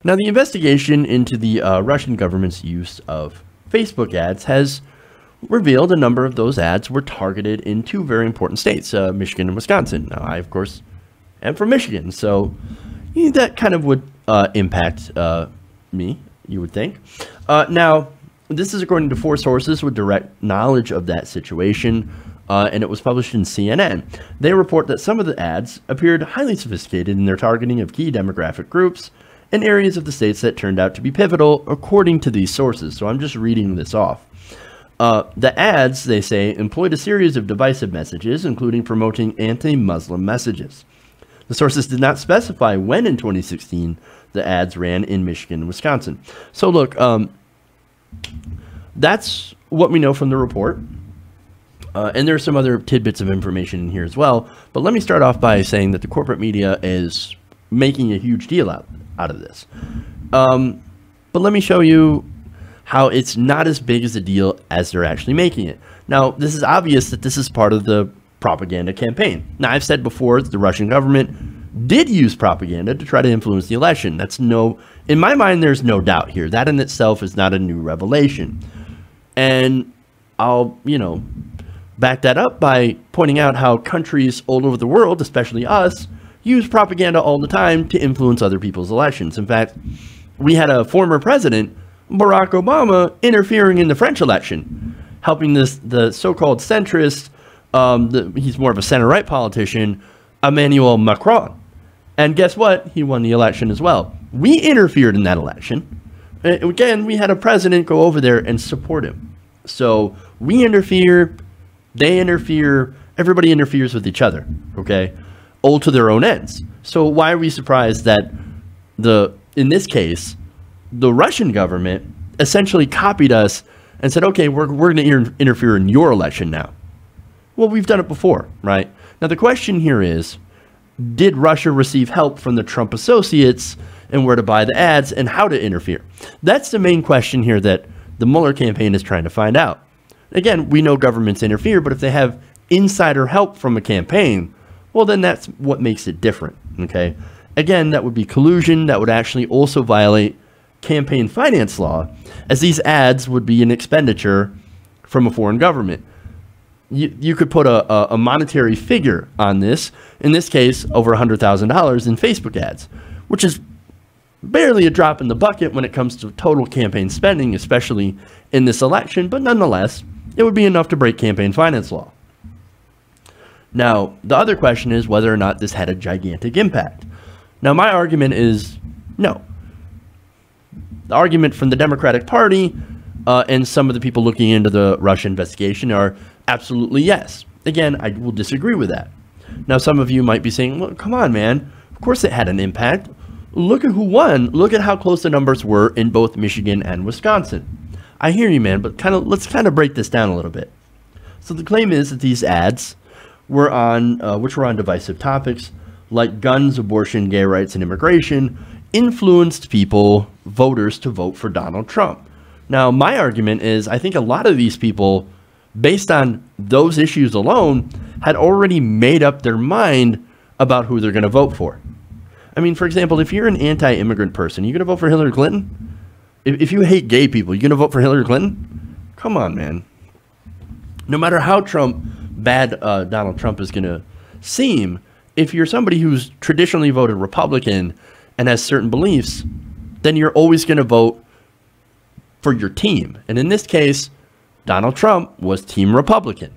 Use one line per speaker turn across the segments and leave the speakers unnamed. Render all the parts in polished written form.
Now, the investigation into the Russian government's use of Facebook ads has revealed a number of those ads were targeted in two very important states, Michigan and Wisconsin. Now, I, of course, am from Michigan, so that kind of would impact me, you would think. Now, this is according to 4 sources with direct knowledge of that situation, and it was published in CNN. They report that some of the ads appeared highly sophisticated in their targeting of key demographic groups in areas of the states that turned out to be pivotal, according to these sources. So I'm just reading this off. The ads, they say, employed a series of divisive messages, including promoting anti-Muslim messages. The sources did not specify when in 2016 the ads ran in Michigan and Wisconsin. So look, that's what we know from the report. And there's some other tidbits of information in here as well. But let me start off by saying that the corporate media is making a huge deal out of this. But let me show you how it's not as big as a deal as they're actually making it. Now, this is obvious that this is part of the propaganda campaign. Now, I've said before that the Russian government did use propaganda to try to influence the election. In my mind, there's no doubt here. That in itself is not a new revelation. And I'll, back that up by pointing out how countries all over the world, especially us, use propaganda all the time to influence other people's elections. In fact, we had a former president, Barack Obama, interfering in the French election, helping the so-called centrist, he's more of a center-right politician, Emmanuel Macron. And guess what? He won the election as well. We interfered in that election. Again, we had a president go over there and support him. So we interfere, they interfere, everybody interferes with each other, okay? All to their own ends. So why are we surprised that in this case, the Russian government essentially copied us and said, okay, we're going to interfere in your election now? Well, we've done it before, right? Now, the question here is, did Russia receive help from the Trump associates and where to buy the ads and how to interfere? That's the main question here that the Mueller campaign is trying to find out. Again, we know governments interfere, but if they have insider help from a campaign, well, then that's what makes it different, okay? Again, that would be collusion. That would actually also violate campaign finance law, as these ads would be an expenditure from a foreign government. You could put a monetary figure on this, in this case, over $100,000 in Facebook ads, which is barely a drop in the bucket when it comes to total campaign spending, especially in this election, but nonetheless, it would be enough to break campaign finance law. Now, the other question is whether or not this had a gigantic impact. Now, my argument is no. The argument from the Democratic Party and some of the people looking into the Russia investigation are absolutely yes. Again, I will disagree with that. Now, some of you might be saying, well, come on, man. Of course it had an impact. Look at who won. Look at how close the numbers were in both Michigan and Wisconsin. I hear you, man, but let's break this down a little bit. So the claim is that these ads were on, which were on divisive topics like guns, abortion, gay rights, and immigration, influenced voters to vote for Donald Trump. Now, my argument is I think a lot of these people, based on those issues alone, had already made up their mind about who they're going to vote for. I mean, for example, if you're an anti-immigrant person, you're going to vote for Hillary Clinton? If you hate gay people, you're going to vote for Hillary Clinton? Come on, man. No matter how bad Donald Trump is going to seem, if you're somebody who's traditionally voted Republican and has certain beliefs, then you're always going to vote for your team. And in this case, Donald Trump was Team Republican.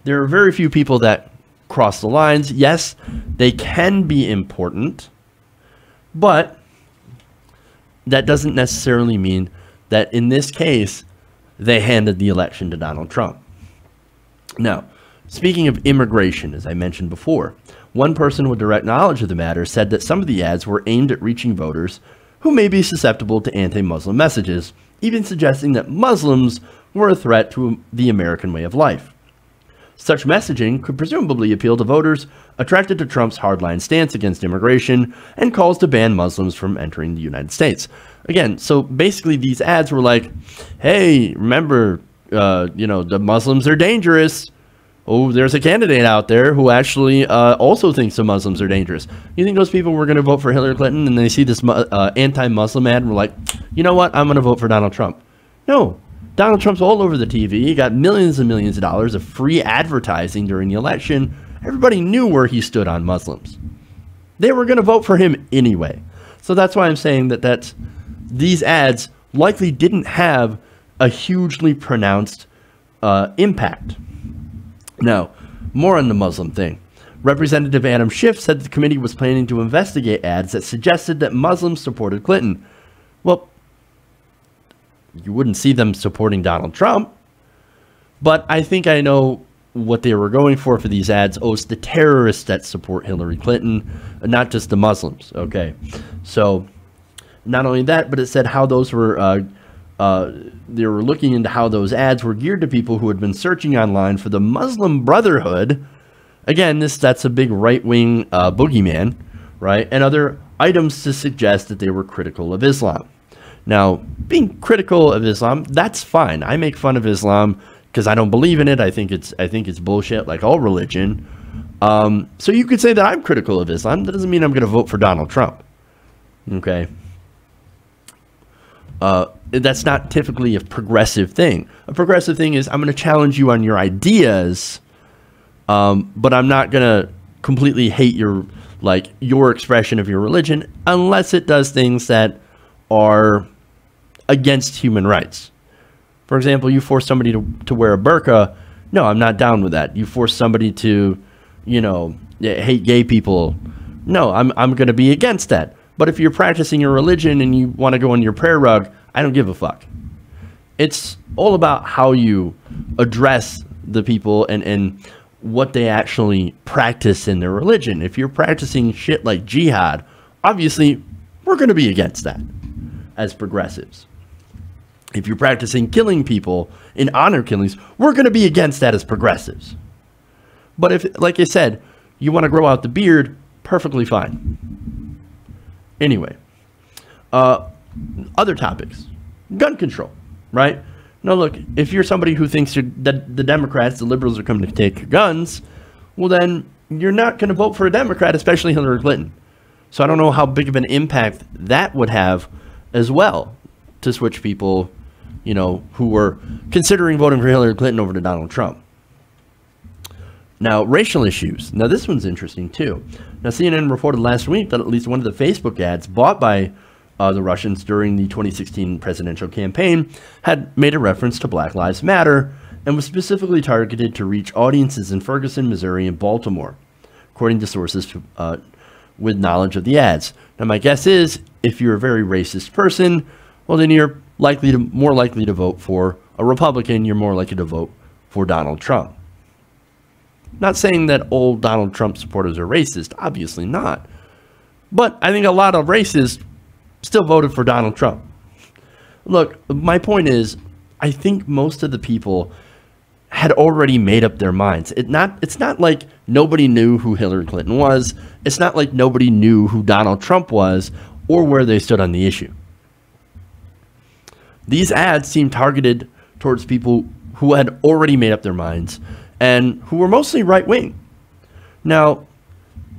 There are very few people that cross the lines. Yes, they can be important, but that doesn't necessarily mean that in this case, they handed the election to Donald Trump. Now, speaking of immigration, as I mentioned before, one person with direct knowledge of the matter said that some of the ads were aimed at reaching voters who may be susceptible to anti-Muslim messages, even suggesting that Muslims were a threat to the American way of life. Such messaging could presumably appeal to voters attracted to Trump's hardline stance against immigration and calls to ban Muslims from entering the United States. Again, so basically these ads were like, hey, remember, the Muslims are dangerous. oh, there's a candidate out there who actually also thinks the Muslims are dangerous. You think those people were going to vote for Hillary Clinton and they see this anti-Muslim ad and were like, you know what, I'm going to vote for Donald Trump? No. Donald Trump's all over the TV. He got millions and millions of dollars of free advertising during the election. Everybody knew where he stood on Muslims. They were going to vote for him anyway. So that's why I'm saying that these ads likely didn't have a hugely pronounced impact. Now, more on the Muslim thing. Representative Adam Schiff said the committee was planning to investigate ads that suggested that Muslims supported Clinton. Well, you wouldn't see them supporting Donald Trump, but I think I know what they were going for these ads. Oh, it's the terrorists that support Hillary Clinton, not just the Muslims. Okay, so not only that, but it said how those were, they were looking into how those ads were geared to people who had been searching online for the Muslim Brotherhood. Again, that's a big right-wing boogeyman, right? And other items to suggest that they were critical of Islam. Now, being critical of Islam, that's fine. I make fun of Islam because I don't believe in it. I think it's bullshit, like all religion. So you could say that I'm critical of Islam. That doesn't mean I'm going to vote for Donald Trump. Okay. That's not typically a progressive thing. A progressive thing is I'm going to challenge you on your ideas, but I'm not going to completely hate your expression of your religion unless it does things that are against human rights. For example, you force somebody to wear a burqa. No, I'm not down with that. You force somebody to, hate gay people. No, I'm going to be against that. But if you're practicing your religion and you want to go on your prayer rug, I don't give a fuck. It's all about how you address the people and what they actually practice in their religion. If you're practicing shit like jihad, obviously we're going to be against that as progressives. If you're practicing killing people in honor killings, we're going to be against that as progressives. But if, like I said, you want to grow out the beard, perfectly fine. Anyway, other topics. Gun control, right? Now look, if you're somebody who thinks that the Democrats, the liberals are coming to take your guns, well then you're not going to vote for a Democrat, especially Hillary Clinton. So I don't know how big of an impact that would have as well to switch people, who were considering voting for Hillary Clinton over to Donald Trump. Now, racial issues. Now, this one's interesting, too. Now, CNN reported last week that at least one of the Facebook ads bought by the Russians during the 2016 presidential campaign had made a reference to Black Lives Matter and was specifically targeted to reach audiences in Ferguson, Missouri, and Baltimore, according to sources with knowledge of the ads. Now, my guess is, if you're a very racist person, well, then you're more likely to vote for a Republican. You're more likely to vote for Donald Trump. Not saying that all Donald Trump supporters are racist, obviously not. But I think a lot of racists still voted for Donald Trump. Look, my point is, I think most of the people had already made up their minds. It's not like nobody knew who Hillary Clinton was. It's not like nobody knew who Donald Trump was or where they stood on the issue. These ads seem targeted towards people who had already made up their minds and who were mostly right-wing. Now,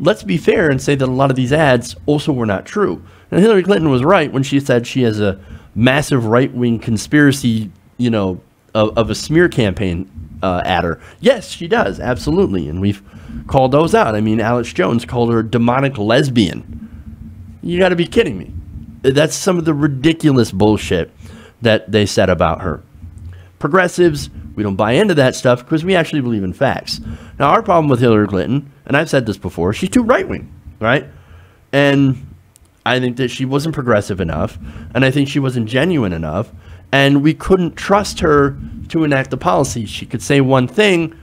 let's be fair and say that a lot of these ads also were not true. Now, Hillary Clinton was right when she said she has a massive right-wing conspiracy, of a smear campaign at her. Yes, she does, absolutely, and we've called those out. I mean, Alex Jones called her a demonic lesbian. You got to be kidding me. That's some of the ridiculous bullshit that they said about her. Progressives, we don't buy into that stuff because we actually believe in facts. Now, our problem with Hillary Clinton, and I've said this before, she's too right-wing, right? And I think that she wasn't progressive enough, and I think she wasn't genuine enough, and we couldn't trust her to enact the policy. She could say one thing,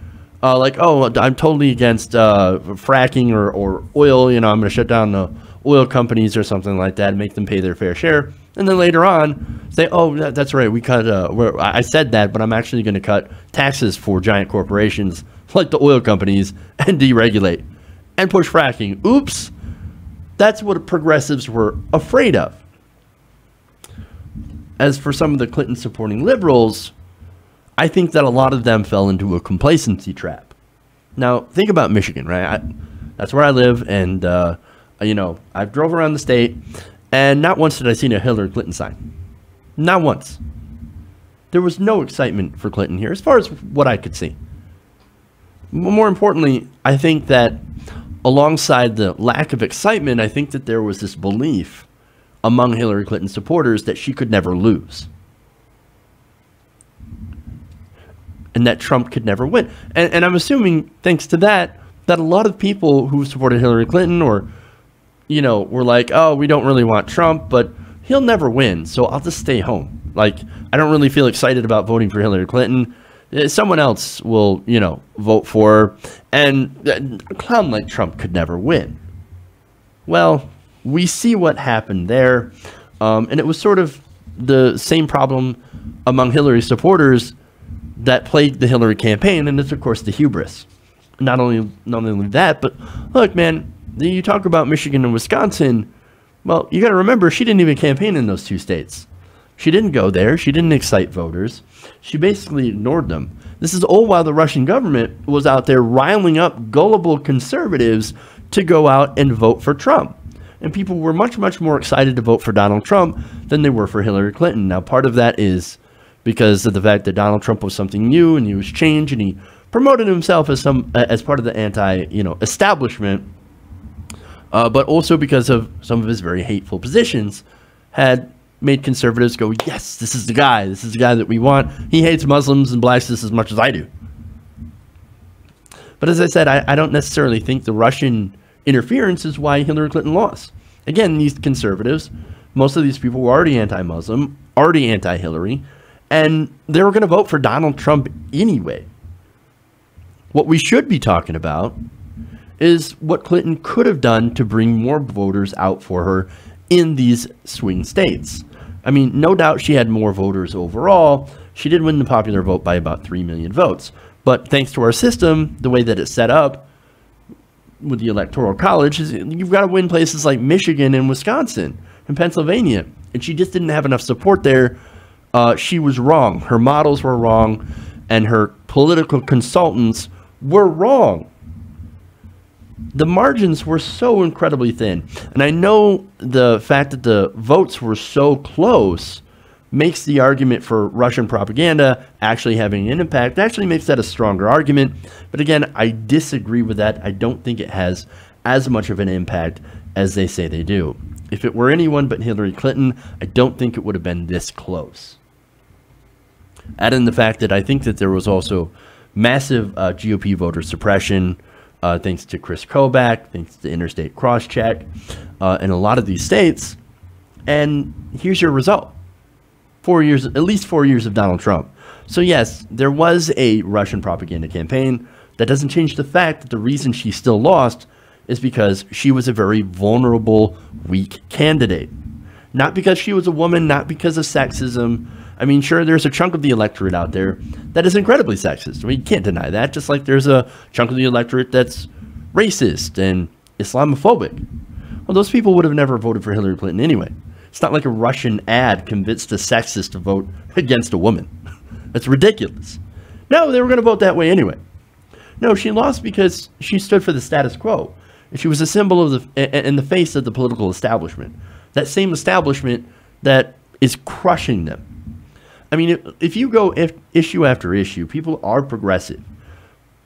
like, oh, I'm totally against fracking or oil, I'm going to shut down the oil companies or something like that and make them pay their fair share. And then later on say, oh, that's right, we cut, I said that, but I'm actually going to cut taxes for giant corporations like the oil companies and deregulate and push fracking. Oops. That's what progressives were afraid of. As for some of the Clinton supporting liberals, I think that a lot of them fell into a complacency trap. Now, think about Michigan, right? That's where I live, and, I drove around the state, and not once did I see a Hillary Clinton sign. Not once. There was no excitement for Clinton here, as far as what I could see. More importantly, I think that alongside the lack of excitement, I think that there was this belief among Hillary Clinton supporters that she could never lose. And that Trump could never win. And I'm assuming, thanks to that a lot of people who supported Hillary Clinton or, were like, oh, we don't really want Trump, but he'll never win, so I'll just stay home. Like, I don't really feel excited about voting for Hillary Clinton. Someone else will, vote for her. And a clown like Trump could never win. Well, we see what happened there. And it was sort of the same problem among Hillary supporters that plagued the Hillary campaign, and it's, of course, the hubris. Not only that, but look, man, you talk about Michigan and Wisconsin. Well, you got to remember, she didn't even campaign in those two states. She didn't go there. She didn't excite voters. She basically ignored them. This is all while the Russian government was out there riling up gullible conservatives to go out and vote for Trump. And people were much, much more excited to vote for Donald Trump than they were for Hillary Clinton. Now, part of that is because of the fact that Donald Trump was something new and he was changed, and he promoted himself as part of the establishment, but also because of some of his very hateful positions had made conservatives go, yes, this is the guy that we want. He hates Muslims and blacks just as much as I do. But as I said, I don't necessarily think the Russian interference is why Hillary Clinton lost. Again, these conservatives, most of these people were already anti-Muslim, already anti-Hillary, and they were going to vote for Donald Trump anyway. What we should be talking about is what Clinton could have done to bring more voters out for her in these swing states. I mean, no doubt she had more voters overall. She did win the popular vote by about 3 million votes. But thanks to our system, the way that it's set up with the Electoral College, is you've got to win places like Michigan and Wisconsin and Pennsylvania. And she just didn't have enough support there. She was wrong. Her models were wrong, and her political consultants were wrong. The margins were so incredibly thin. And I know the fact that the votes were so close makes the argument for Russian propaganda actually having an impact. It actually makes that a stronger argument. But again, I disagree with that. I don't think it has as much of an impact as they say they do. If it were anyone but Hillary Clinton, I don't think it would have been this close. Add in the fact that I think that there was also massive GOP voter suppression, thanks to Chris Kobach, thanks to interstate cross-check in a lot of these states. And here's your result. 4 years, at least 4 years of Donald Trump. So yes, there was a Russian propaganda campaign. That doesn't change the fact that the reason she still lost is because she was a very vulnerable, weak candidate. Not because she was a woman, not because of sexism. I mean, sure, there's a chunk of the electorate out there that is incredibly sexist. I mean, you can't deny that, just like there's a chunk of the electorate that's racist and Islamophobic. Well, those people would have never voted for Hillary Clinton anyway. It's not like a Russian ad convinced a sexist to vote against a woman. That's ridiculous. No, they were going to vote that way anyway. No, she lost because she stood for the status quo. And she was a symbol of in the face of the political establishment. That same establishment that is crushing them. I mean, if you go issue after issue, people are progressive.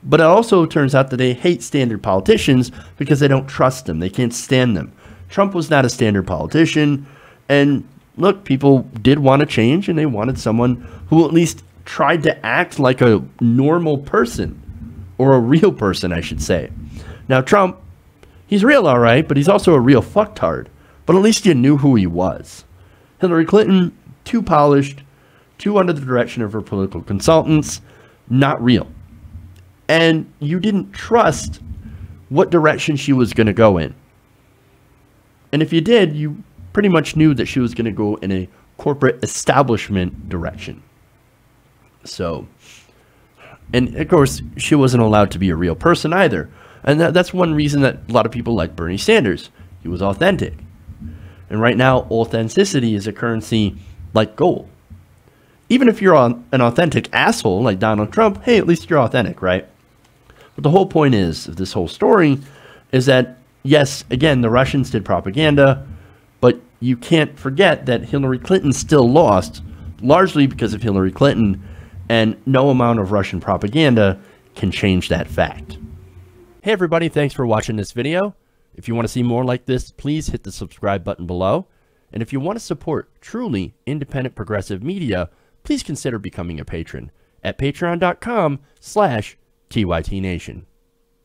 But it also turns out that they hate standard politicians because they don't trust them. They can't stand them. Trump was not a standard politician. And look, people did want to change, and they wanted someone who at least tried to act like a normal person. Or a real person, I should say. Now, Trump, he's real, all right, but he's also a real fucktard. But at least you knew who he was. Hillary Clinton, too polished, too under the direction of her political consultants, not real. And you didn't trust what direction she was going to go in. And if you did, you pretty much knew that she was going to go in a corporate establishment direction. So, and of course, she wasn't allowed to be a real person either. And that's one reason that a lot of people like Bernie Sanders. He was authentic. And right now, authenticity is a currency like gold. Even if you're an authentic asshole like Donald Trump, hey, at least you're authentic, right? But the whole point is of this whole story is that, yes, again, the Russians did propaganda, but you can't forget that Hillary Clinton still lost, largely because of Hillary Clinton, and no amount of Russian propaganda can change that fact. Hey everybody, thanks for watching this video. If you want to see more like this, please hit the subscribe button below. And if you want to support truly independent progressive media, please consider becoming a patron at patreon.com/TYTNation.